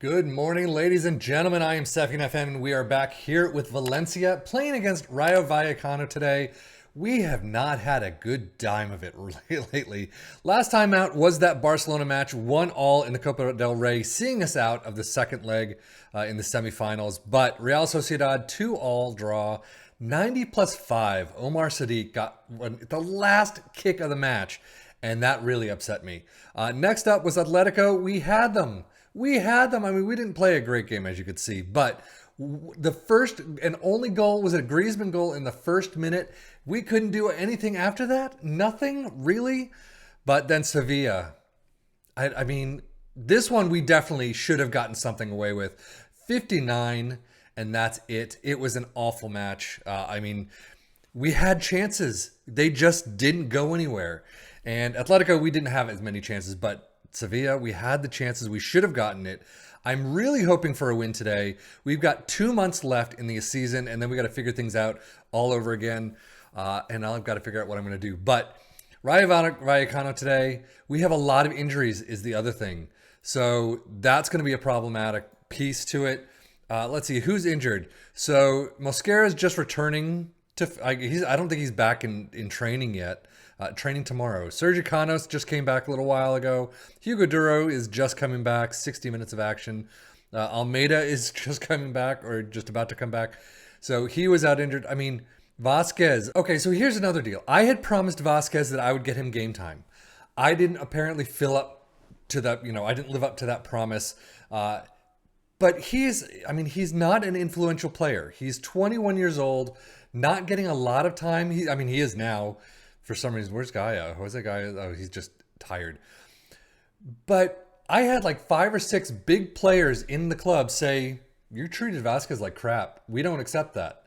Good morning, ladies and gentlemen. I am Stefan FM, and we are back here with Valencia playing against Rayo Vallecano today. We have not had a good time of it lately. Last time out was that Barcelona match, 1-1 in the Copa del Rey, seeing us out of the second leg in the semifinals. But Real Sociedad 2-2 draw, 90+5. Omar Sadiq got the last kick of the match, and that really upset me. Next up was Atletico. We had them. I mean, we didn't play a great game, as you could see, but the first and only goal was a Griezmann goal in the first minute. We couldn't do anything after that. Nothing, really. But then Sevilla. I mean, this one we definitely should have gotten something away with. 59, and that's it. It was an awful match. I mean, we had chances. They just didn't go anywhere. And Atletico, we didn't have as many chances, but Sevilla, we had the chances. We should have gotten it. I'm really hoping for a win today. We've got 2 months left in the season, and then we got to figure things out all over again. And I've got to figure out what I'm going to do. But Rayo Vallecano today, we have a lot of injuries is the other thing. So that's going to be a problematic piece to it. Let's see, who's injured? So Mosquera is just returning to... I don't think he's back in training yet. Training tomorrow. Sergio Canos just came back a little while ago. Hugo Duro is just coming back, 60 minutes of action. Almeida is just coming back, or just about to come back. So he was out injured. I mean, Vasquez. Okay, so here's another deal. I had promised Vasquez that I would get him game time. I didn't apparently fill up to that, I didn't live up to that promise. But he's not an influential player. He's 21 years old, not getting a lot of time. He is now. For some reason, where's Gaia? Who's that guy? Oh, he's just tired. But I had like 5 or 6 big players in the club say, you treated Vasquez like crap. We don't accept that.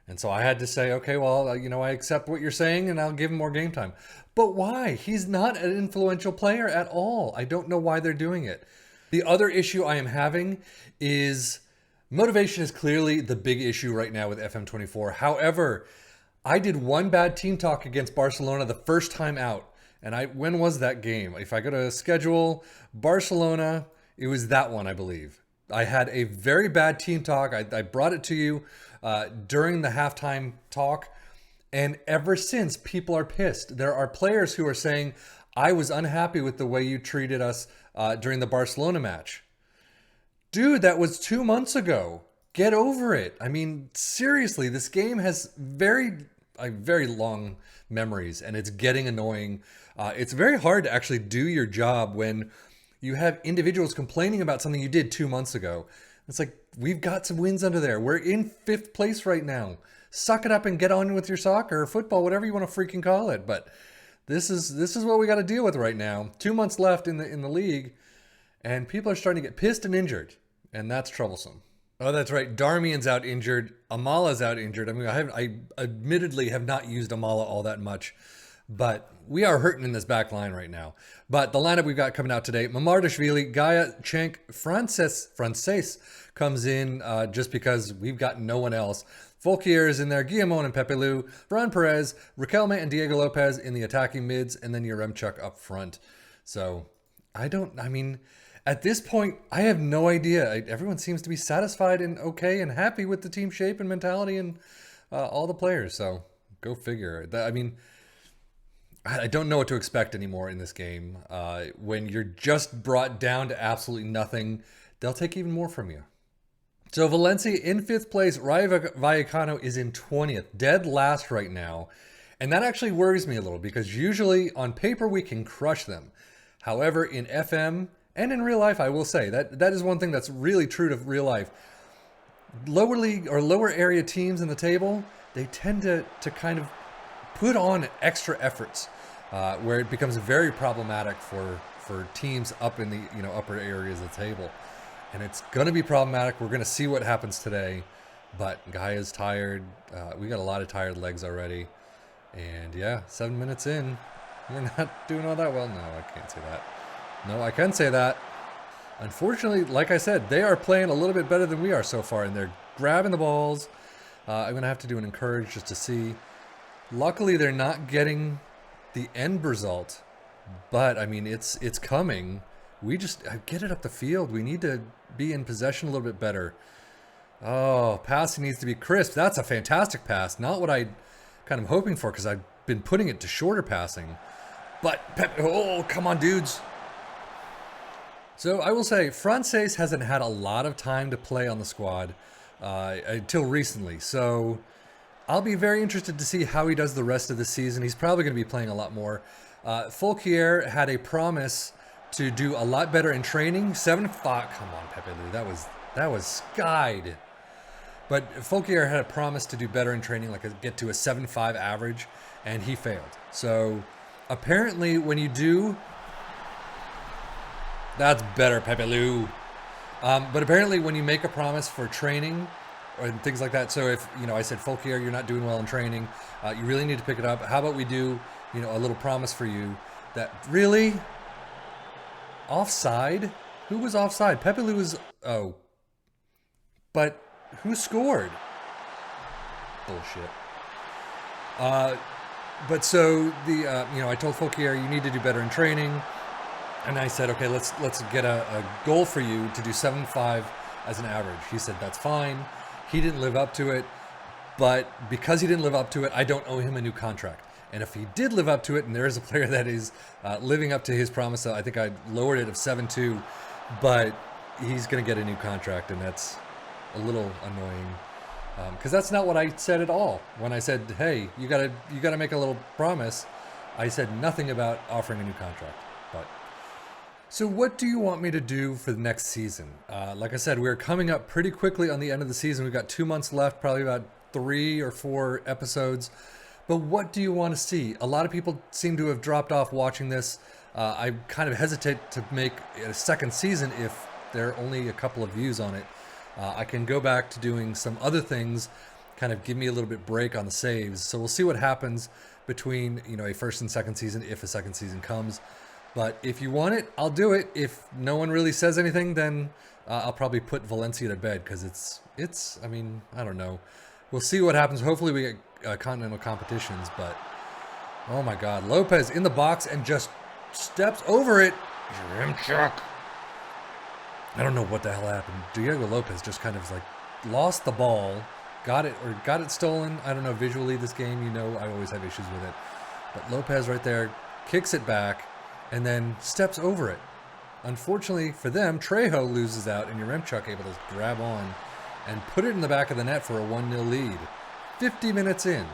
And so I had to say, okay, well, I accept what you're saying and I'll give him more game time. But why? He's not an influential player at all. I don't know why they're doing it. The other issue I am having is motivation is clearly the big issue right now with FM24. However, I did one bad team talk against Barcelona the first time out. And when was that game? If I go to schedule, Barcelona, it was that one, I believe. I had a very bad team talk. I brought it to you during the halftime talk. And ever since, people are pissed. There are players who are saying, I was unhappy with the way you treated us during the Barcelona match. Dude, that was 2 months ago. Get over it. I mean, seriously, this game has very long memories, and it's getting annoying. It's very hard to actually do your job when you have individuals complaining about something you did 2 months ago. It's like, we've got some wins under there. We're in 5th place right now. Suck it up and get on with your soccer or football, whatever you want to freaking call it. But this is what we got to deal with right now. 2 months left in the league, and people are starting to get pissed and injured, and that's troublesome. Oh, that's right. Darmian's out injured. Amala's out injured. I mean, I admittedly have not used Amala all that much, but we are hurting in this back line right now. But the lineup we've got coming out today: Mamardashvili, Gaia, Cenk, Frances comes in just because we've got no one else. Folkier is in there, Guillamon and Pepe Lu, Ferran Perez, Riquelme and Diego Lopez in the attacking mids, and then Yaremchuk up front. So, at this point, I have no idea. Everyone seems to be satisfied and okay and happy with the team shape and mentality and all the players. So go figure. I don't know what to expect anymore in this game. When you're just brought down to absolutely nothing, they'll take even more from you. So Valencia in 5th place. Rayo Vallecano is in 20th. Dead last right now. And that actually worries me a little because usually on paper we can crush them. However, in FM... and in real life, I will say that is one thing that's really true to real life. Lower league or lower area teams in the table, they tend to kind of put on extra efforts where it becomes very problematic for teams up in the upper areas of the table. And it's going to be problematic. We're going to see what happens today. But Gaia's tired. We got a lot of tired legs already. And yeah, 7 minutes in, we're not doing all that well. No, I can't say that. No, I can say that. Unfortunately, like I said, they are playing a little bit better than we are so far, and they're grabbing the balls. I'm going to have to do an encourage just to see. Luckily, they're not getting the end result, but, I mean, it's coming. We just get it up the field. We need to be in possession a little bit better. Oh, passing needs to be crisp. That's a fantastic pass. Not what I kind of hoping for, because I've been putting it to shorter passing. But, oh, come on, dudes. So I will say, Frances hasn't had a lot of time to play on the squad until recently. So I'll be very interested to see how he does the rest of the season. He's probably going to be playing a lot more. Folkier had a promise to do a lot better in training. 7-5. Come on, Pepe Lou. That was skied. But Folkier had a promise to do better in training, like get to a 7.5 average, and he failed. So apparently when you do, that's better, Pepe Lou. But apparently when you make a promise for training or things like that, so if, I said, Folkier, you're not doing well in training, you really need to pick it up. How about we do, a little promise for you that really offside? Who was offside? Pepe Lou was, but who scored? Bullshit. But so I told Folkier, you need to do better in training. And I said, okay, let's get a goal for you to do 7.5 as an average. He said, that's fine. He didn't live up to it. But because he didn't live up to it, I don't owe him a new contract. And if he did live up to it, and there is a player that is living up to his promise, I think I lowered it of 7.2, but he's going to get a new contract, and that's a little annoying. Because that's not what I said at all. When I said, hey, you gotta make a little promise, I said nothing about offering a new contract. But so what do you want me to do for the next season? Like I said, we're coming up pretty quickly on the end of the season. We've got 2 months left, probably about 3 or 4 episodes. But what do you want to see? A lot of people seem to have dropped off watching this. I kind of hesitate to make a second season if there are only a couple of views on it. I can go back to doing some other things, kind of give me a little bit break on the saves. So we'll see what happens between, a first and second season, if a second season comes. But if you want it, I'll do it. If no one really says anything, then I'll probably put Valencia to bed, because it's, I don't know. We'll see what happens. Hopefully we get continental competitions, but oh my God, Lopez in the box and just steps over it. I don't know what the hell happened. Diego Lopez just kind of lost the ball, got it stolen. I don't know, visually this game, I always have issues with it. But Lopez right there kicks it back and then steps over it. Unfortunately for them, Trejo loses out, and Yaremchuk able to grab on and put it in the back of the net for a 1-0 lead. 50 minutes in.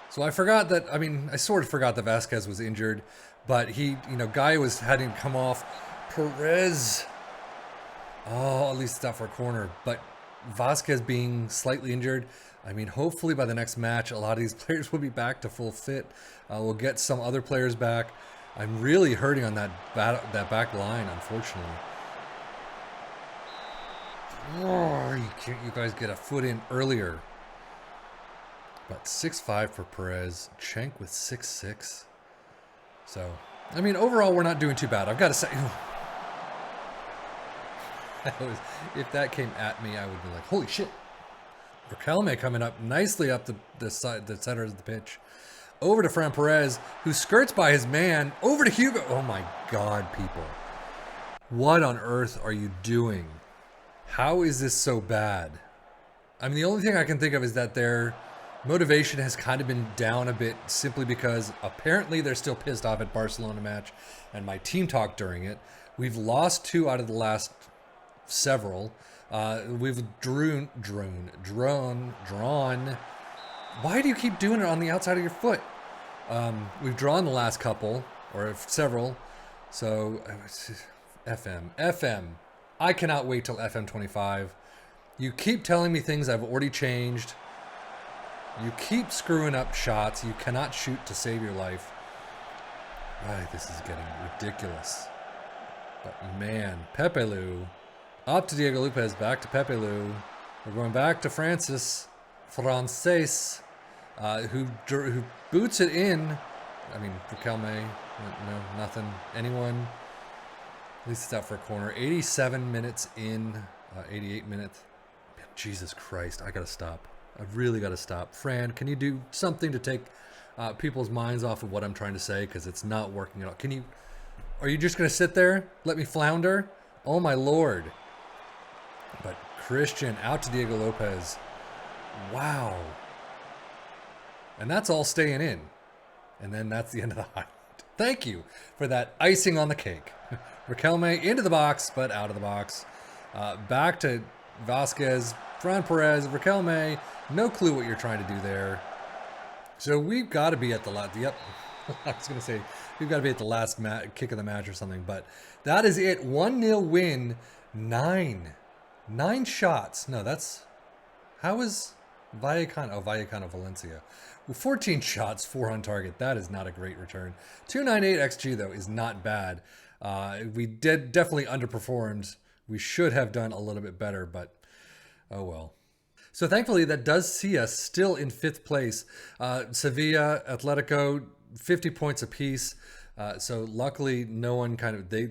So I forgot that, I sort of forgot that Vasquez was injured, but he, Guy was having to come off. Perez, at least it's out for a corner, but Vasquez being slightly injured, hopefully by the next match, a lot of these players will be back to full fit. We'll get some other players back. I'm really hurting on that back line, unfortunately. Oh, you guys get a foot in earlier. About 6'5" for Perez. Cenk with 6'6". So, overall, we're not doing too bad. I've got to say, if that came at me, I would be like, holy shit. Riquelme coming up nicely up the center of the pitch. Over to Fran Perez, who skirts by his man. Over to Hugo. Oh my God, people. What on earth are you doing? How is this so bad? The only thing I can think of is that their motivation has kind of been down a bit, simply because apparently they're still pissed off at Barcelona match and my team talk during it. We've lost 2 out of the last several. We've drawn. Why do you keep doing it on the outside of your foot? We've drawn the last couple, or several. So, FM. I cannot wait till FM25. You keep telling me things I've already changed. You keep screwing up shots. You cannot shoot to save your life. This is getting ridiculous. But man, Pepe Lou. Up to Diego Lopez, back to Pepe Lou. We're going back to Frances, who boots it in. Riquelme, no, nothing. Anyone? At least it's out for a corner. 87 minutes in, 88 minutes. Jesus Christ, I gotta stop. I really gotta stop. Fran, can you do something to take people's minds off of what I'm trying to say? Because it's not working at all. Are you just gonna sit there? Let me flounder? Oh my Lord. But Christian out to Diego Lopez. Wow. And that's all staying in. And then that's the end of the highlight. Thank you for that icing on the cake. Riquelme into the box, but out of the box. Back to Vasquez, Fran Perez, Riquelme. No clue what you're trying to do there. So we've got to be at the last. Yep. I was going to say we've got to be at the last kick of the match or something. But that is it. 1-0 win. 9 shots. No, that's... How is Vallecano? Oh, Vallecano Valencia. 14 shots, 4 on target. That is not a great return. 298 XG, though, is not bad. We definitely underperformed. We should have done a little bit better, but oh well. So thankfully, that does see us still in 5th place. Sevilla, Atletico, 50 points apiece. So luckily, no one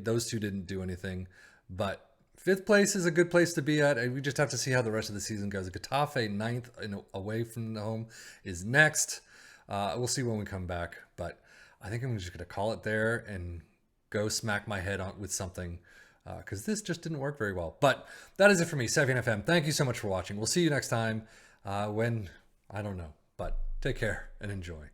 those two didn't do anything. But 5th place is a good place to be at. And we just have to see how the rest of the season goes. Getafe, 9th away from the home, is next. We'll see when we come back. But I think I'm just going to call it there and go smack my head with something. Because this just didn't work very well. But that is it for me, Sevian FM. Thank you so much for watching. We'll see you next time when, I don't know. But take care and enjoy.